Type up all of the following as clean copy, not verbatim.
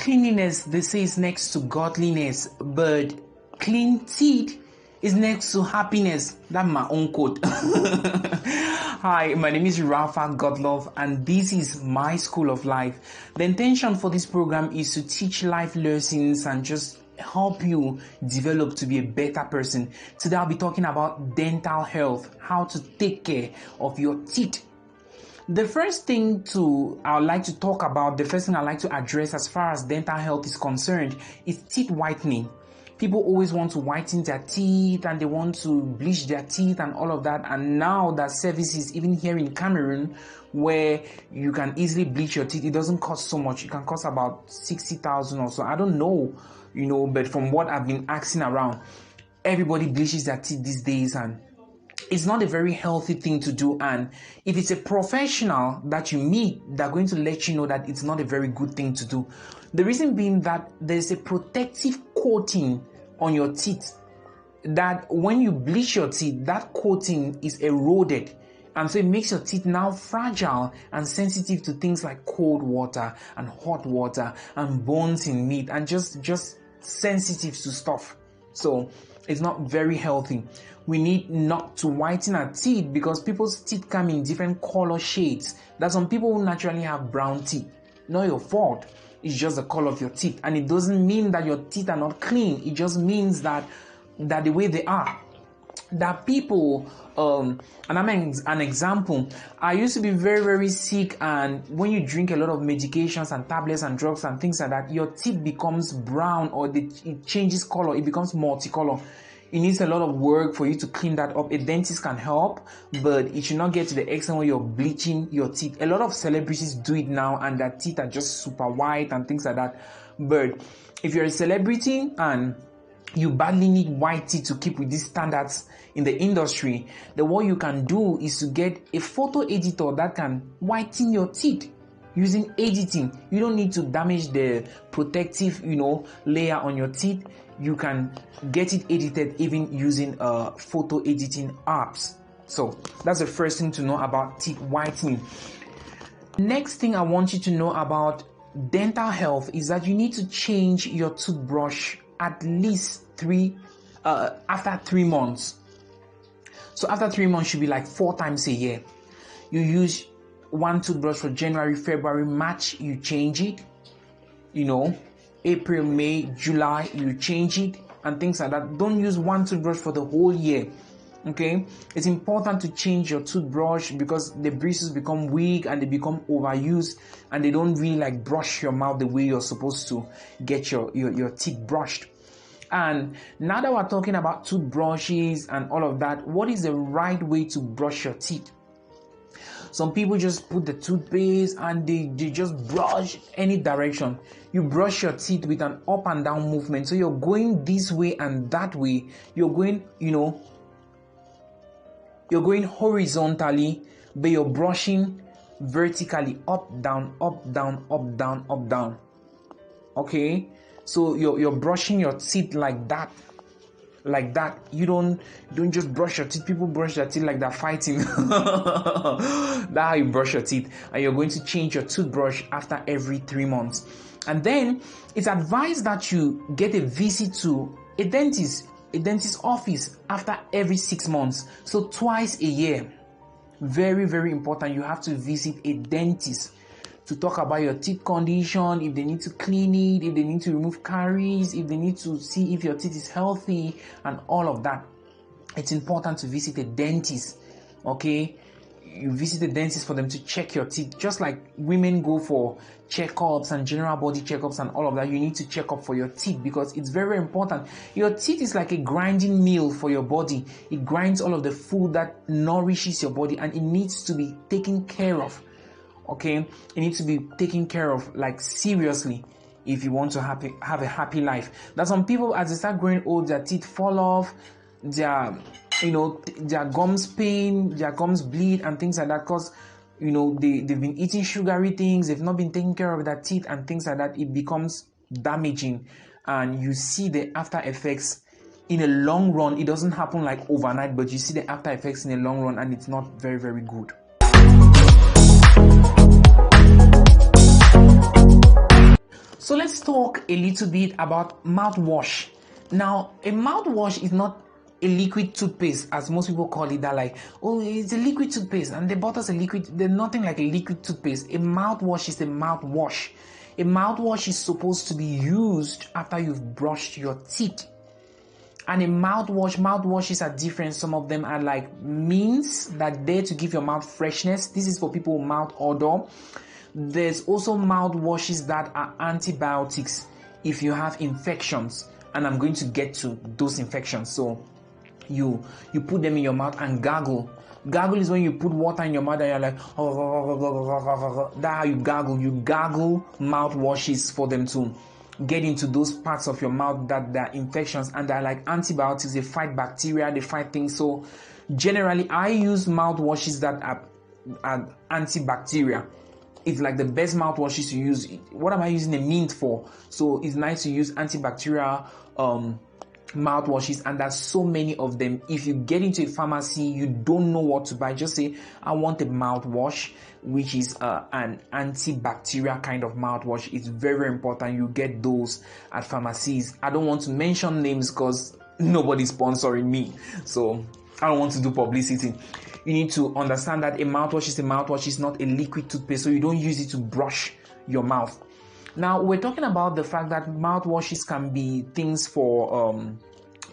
cleanliness, they say, is next to godliness, but clean teeth is next to happiness. That's my own quote. Hi, my name is Rafa Godlove, and this is my school of life. The intention for this program is to teach life lessons and just help you develop to be a better person. Today I'll be talking about dental health, how to take care of your teeth. The first thing I would like to talk about, the first thing I'd like to address as far as dental health is concerned is teeth whitening. People always want to whiten their teeth and they want to bleach their teeth and all of that. And now that services, even here in Cameroon, where you can easily bleach your teeth, it doesn't cost so much. It can cost about 60,000 or so. I don't know, but from what I've been asking around, everybody bleaches their teeth these days, and it's not a very healthy thing to do. And if it's a professional that you meet, they're going to let you know that it's not a very good thing to do. The reason being that there's a protective coating on your teeth that when you bleach your teeth, that coating is eroded. And so it makes your teeth now fragile and sensitive to things like cold water and hot water and burns in meat and just sensitive to stuff. So it's not very healthy. We need not to whiten our teeth because people's teeth come in different color shades. There's some people who naturally have brown teeth. Not your fault. It's just the color of your teeth. And it doesn't mean that your teeth are not clean. It just means that the way they are. That people, and I'm an example. I used to be very, very sick, and when you drink a lot of medications and tablets and drugs and things like that, your teeth becomes brown or it changes color. It becomes multicolor. It needs a lot of work for you to clean that up. A dentist can help, but it should not get to the extent where you're bleaching your teeth. A lot of celebrities do it now, and their teeth are just super white and things like that. But if you're a celebrity and you badly need white teeth to keep with these standards in the industry, then what you can do is to get a photo editor that can whiten your teeth using editing. You don't need to damage the protective, layer on your teeth. You can get it edited even using photo editing apps. So that's the first thing to know about teeth whitening. Next thing I want you to know about dental health is that you need to change your toothbrush at least after 3 months. So after 3 months should be like 4 times a year. You use one toothbrush for January, February, March, you change it. April, May, July, you change it and things like that. Don't use one toothbrush for the whole year. Okay, it's important to change your toothbrush because the bristles become weak and they become overused and they don't really brush your mouth the way you're supposed to get your teeth brushed. And now that we're talking about toothbrushes and all of that, what is the right way to brush your teeth? Some people just put the toothpaste and they just brush any direction. You brush your teeth with an up and down movement. So you're going this way and that way. You're going, you're going horizontally, but you're brushing vertically, up, down, up, down, up, down, up, down. Okay? So you're brushing your teeth like that. Like that. You don't just brush your teeth. People brush their teeth like they're fighting. That's how you brush your teeth. And you're going to change your toothbrush after every 3 months. And then it's advised that you get a visit to a dentist office after every 6 months. So twice a year. Very, very important. You have to visit a dentist to talk about your teeth condition, if they need to clean it, if they need to remove caries, if they need to see if your teeth is healthy and all of that. It's important to visit a dentist. Okay, you visit a dentist for them to check your teeth, just like women go for checkups and general body checkups and all of that. You need to check up for your teeth because it's very important. Your teeth is like a grinding mill for your body. It grinds all of the food that nourishes your body, and it needs to be taken care of. Okay, it needs to be taken care of seriously if you want to have a happy life. There's some people, as they start growing old, their teeth fall off, their gums pain, their gums bleed and things like that because they've been eating sugary things, they've not been taking care of their teeth and things like that. It becomes damaging and you see the after effects in a long run. It doesn't happen overnight, but you see the after effects in the long run, and it's not very, very good. So let's talk a little bit about mouthwash. Now, a mouthwash is not a liquid toothpaste, as most people call it, that like, oh, it's a liquid toothpaste and they bought us a liquid. There's nothing like a liquid toothpaste. A mouthwash is a mouthwash. A mouthwash is supposed to be used after you've brushed your teeth. And a mouthwashes are different. Some of them are like mints that are there to give your mouth freshness. This is for people with mouth odor. There's also mouthwashes that are antibiotics if you have infections, and I'm going to get to those infections. So you put them in your mouth and gargle. Gargle is when you put water in your mouth and you're like, that's how you gargle. You gargle mouthwashes for them to get into those parts of your mouth that there are infections, and they're like antibiotics. They fight bacteria, they fight things. So generally I use mouthwashes that are antibacterial. It's like the best mouthwashes to use. What am I using a mint for? So it's nice to use antibacterial mouthwashes, and there's so many of them. If you get into a pharmacy, you don't know what to buy, just say, I want a mouthwash which is an antibacterial kind of mouthwash. It's very, very important you get those at pharmacies. I don't want to mention names because nobody's sponsoring me, so I don't want to do publicity. You need to understand that a mouthwash is a mouthwash. It's not a liquid toothpaste, so you don't use it to brush your mouth. Now, we're talking about the fact that mouthwashes can be things for,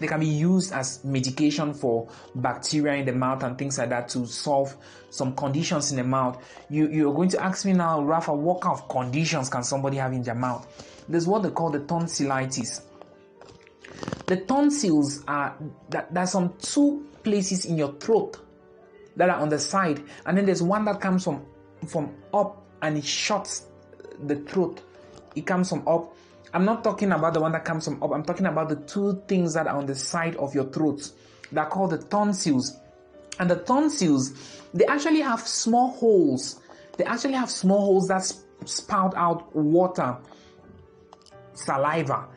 they can be used as medication for bacteria in the mouth and things like that to solve some conditions in the mouth. You're going to ask me now, Rafa, what kind of conditions can somebody have in their mouth? There's what they call the tonsillitis. The tonsils are, there's some two places in your throat that are on the side, and then there's one that comes from up and it shuts the throat. It comes from up. I'm not talking about the one that comes from up. I'm talking about the two things that are on the side of your throat. They're called the tonsils. And the tonsils, they actually have small holes. They actually have small holes that spout out water, saliva,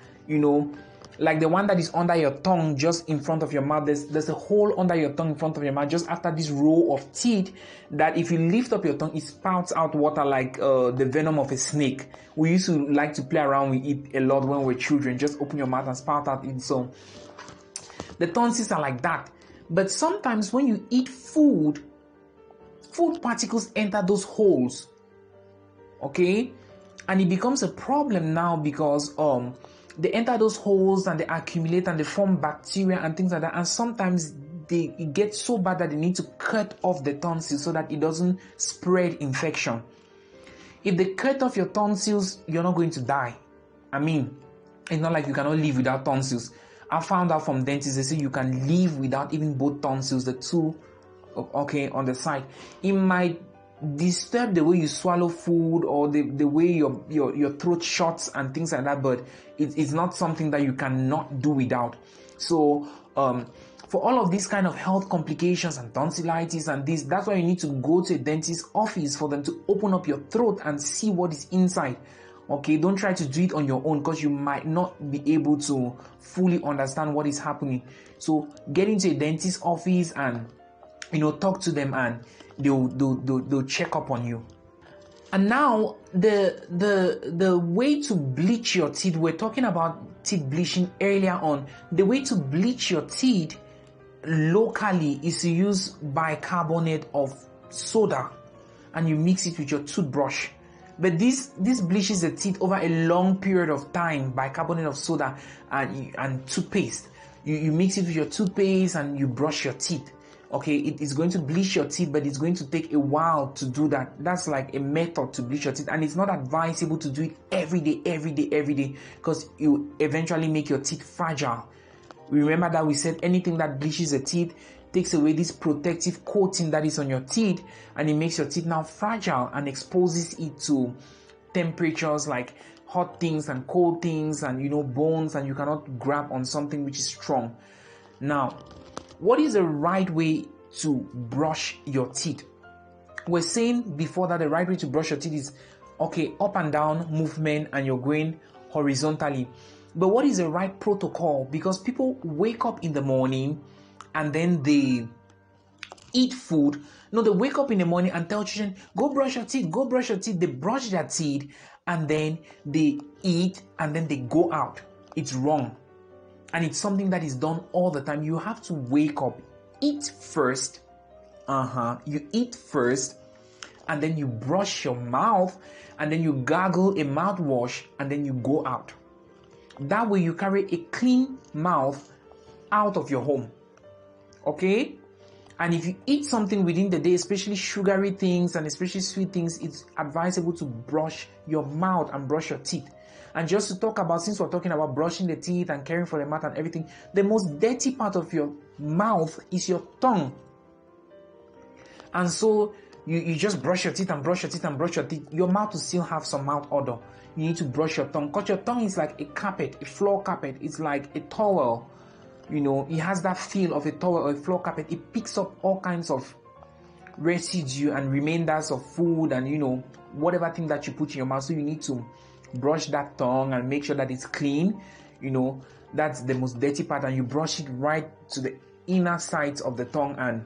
like the one that is under your tongue, just in front of your mouth. There's a hole under your tongue in front of your mouth, just after this row of teeth, that if you lift up your tongue, it spouts out water like the venom of a snake. We used to like to play around with it a lot when we were children. Just open your mouth and spout out it. So the tonsils are like that. But sometimes when you eat food particles enter those holes. Okay? And it becomes a problem now because they enter those holes and they accumulate and they form bacteria and things like that. And sometimes it gets so bad that they need to cut off the tonsils so that it doesn't spread infection. If they cut off your tonsils, you're not going to die. I mean, it's not like you cannot live without tonsils. I found out from dentists, they say you can live without even both tonsils, the two, okay, on the side. It might disturb the way you swallow food or the way your throat shuts and things like that, but it's not something that you cannot do without. So for all of these kind of health complications and tonsillitis and this, that's why you need to go to a dentist's office for them to open up your throat and see what is inside. Okay, don't try to do it on your own because you might not be able to fully understand what is happening. So get into a dentist's office and talk to them, and they'll check up on you. And now the way to bleach your teeth, we're talking about teeth bleaching earlier on. The way to bleach your teeth locally is to use bicarbonate of soda, and you mix it with your toothbrush. But this bleaches the teeth over a long period of time. Bicarbonate of soda and toothpaste. You mix it with your toothpaste and you brush your teeth. Okay, it is going to bleach your teeth, but it's going to take a while to do that. That's like a method to bleach your teeth, and it's not advisable to do it every day, because you eventually make your teeth fragile. Remember that we said anything that bleaches the teeth takes away this protective coating that is on your teeth, and it makes your teeth now fragile and exposes it to temperatures like hot things and cold things and bones, and you cannot grab on something which is strong. Now, what is the right way to brush your teeth? We're saying before that the right way to brush your teeth is up and down movement, and you're going horizontally. But what is the right protocol? Because people wake up in the morning and then they eat food. No, they wake up in the morning and tell children, go brush your teeth, go brush your teeth. They brush their teeth, and then they eat and then they go out. It's wrong. And it's something that is done all the time. You have to wake up, eat first. You eat first, and then you brush your mouth, and then you gargle a mouthwash, and then you go out. That way you carry a clean mouth out of your home. Okay? And if you eat something within the day, especially sugary things and especially sweet things, it's advisable to brush your mouth and brush your teeth. And just to talk about, since we're talking about brushing the teeth and caring for the mouth and everything, the most dirty part of your mouth is your tongue. And so you just brush your teeth and brush your teeth and brush your teeth. Your mouth will still have some mouth odor. You need to brush your tongue, because your tongue is like a carpet, a floor carpet. It's like a towel. You know, it has that feel of a towel or a floor carpet. It picks up all kinds of residue and remainders of food and, you know, whatever thing that you put in your mouth. So you need to brush that tongue and make sure that it's clean. You know, that's the most dirty part, and you brush it right to the inner sides of the tongue, and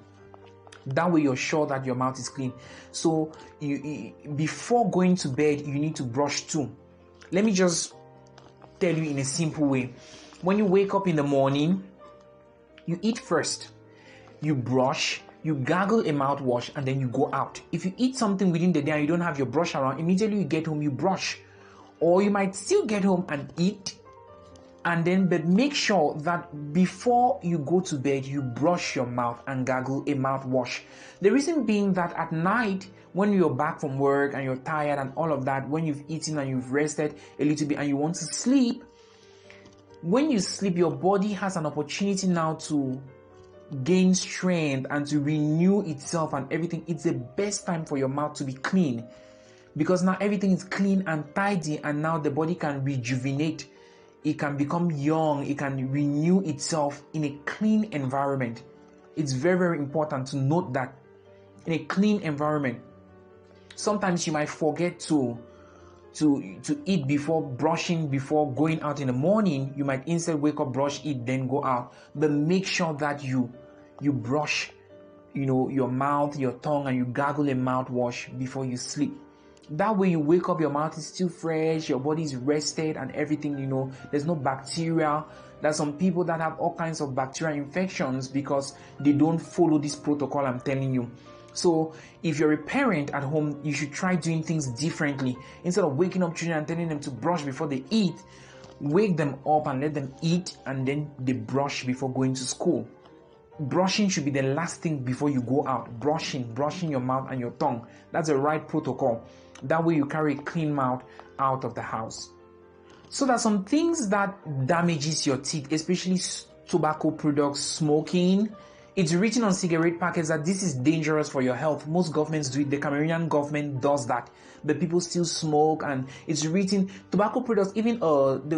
that way you're sure that your mouth is clean. So you before going to bed, you need to brush too. Let me just tell you in a simple way. When you wake up in the morning, you eat first, you brush, you gargle a mouthwash, and then you go out. If you eat something within the day and you don't have your brush around, immediately you get home, you brush. Or you might still get home and eat, but make sure that before you go to bed, you brush your mouth and gargle a mouthwash. The reason being that at night, when you're back from work and you're tired and all of that, when you've eaten and you've rested a little bit and you want to sleep, when you sleep, your body has an opportunity now to gain strength and to renew itself and everything. It's the best time for your mouth to be clean, because now everything is clean and tidy, and now the body can rejuvenate. It can become young. It can renew itself in a clean environment. It's very, very important to note that in a clean environment. Sometimes you might forget to eat before brushing, before going out in the morning. You might instead wake up, brush, eat, then go out. But make sure that you brush, you know, your mouth, your tongue, and you gargle a mouthwash before you sleep. That way you wake up, your mouth is still fresh, your body is rested and everything, you know, there's no bacteria. There's some people that have all kinds of bacterial infections because they don't follow this protocol I'm telling you. So if you're a parent at home, you should try doing things differently. Instead of waking up children and telling them to brush before they eat, wake them up and let them eat, and then they brush before going to school. Brushing should be the last thing before you go out. Brushing your mouth and your tongue. That's the right protocol. That way you carry a clean mouth out of the house. So there's some things that damages your teeth, especially tobacco products, smoking. It's written on cigarette packets that this is dangerous for your health. Most governments do it. The Cameroonian government does that. But people still smoke, and it's written tobacco products, even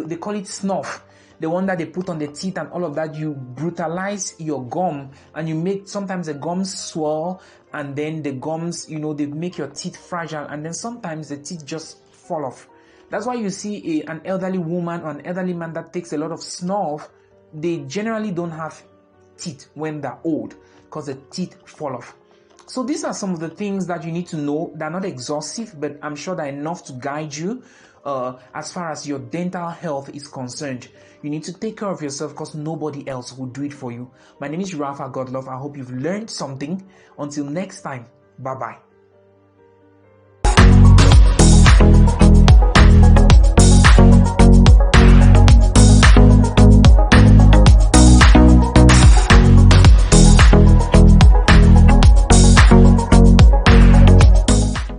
they call it snuff. The one that they put on the teeth and all of that, you brutalize your gum and you make sometimes the gums swell, and then the gums, you know, they make your teeth fragile, and then sometimes the teeth just fall off. That's why you see an elderly woman or an elderly man that takes a lot of snuff, they generally don't have teeth when they're old because the teeth fall off. So these are some of the things that you need to know. They're not exhaustive, but I'm sure they're enough to guide you as far as your dental health is concerned. You need to take care of yourself because nobody else will do it for you. My name is Rafa Godlove. I hope you've learned something. Until next time, bye-bye.